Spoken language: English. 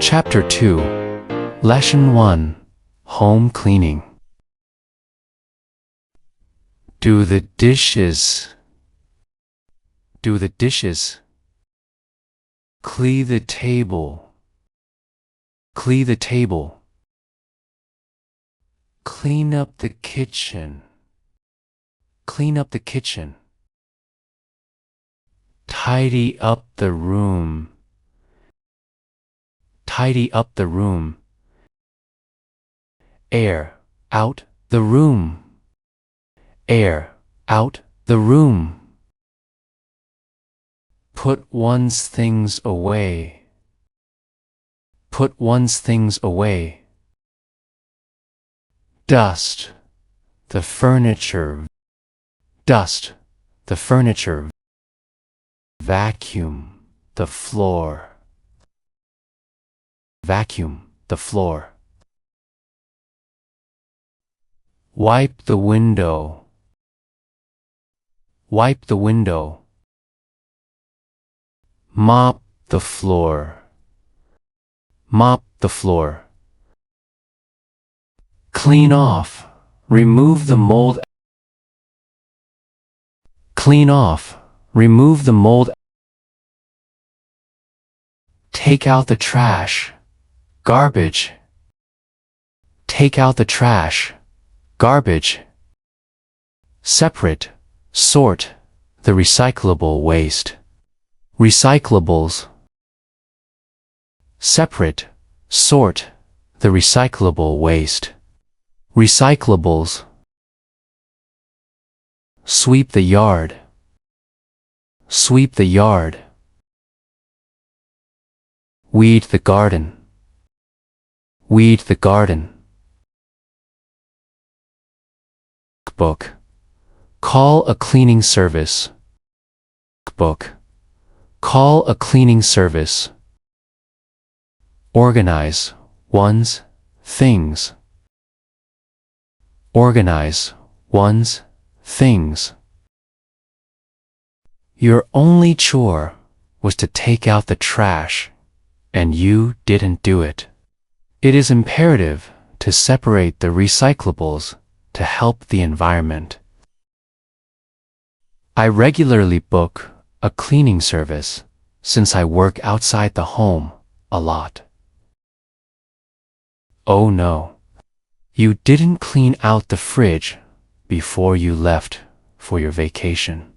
Chapter 2, Lesson 1, Home Cleaning. Do the dishes. Do the dishes. Clean the table. Clean the table. Clean up the kitchen. Clean up the kitchen. Tidy up the room. Tidy up the room. Air out the room. Air out the room. Put one's things away. Put one's things away. Dust the furniture. Dust the furniture. Vacuum the floor. Vacuum the floor. Wipe the window. Wipe the window. Mop the floor. Mop the floor. Clean off. Remove the mold. Clean off. Remove the mold. Take out the trash. Garbage. Take out the trash. Garbage. Separate. Sort the recyclable waste. Recyclables. Separate. Sort the recyclable waste. Recyclables. Sweep the yard. Sweep the yard. Weed the garden. Weed the garden. Book. Call a cleaning service. Book. Call a cleaning service. Organize one's things. Organize one's things. Your only chore was to take out the trash, and you didn't do it. It is imperative to separate the recyclables to help the environment. I regularly book a cleaning service since I work outside the home a lot. Oh no, you didn't clean out the fridge before you left for your vacation.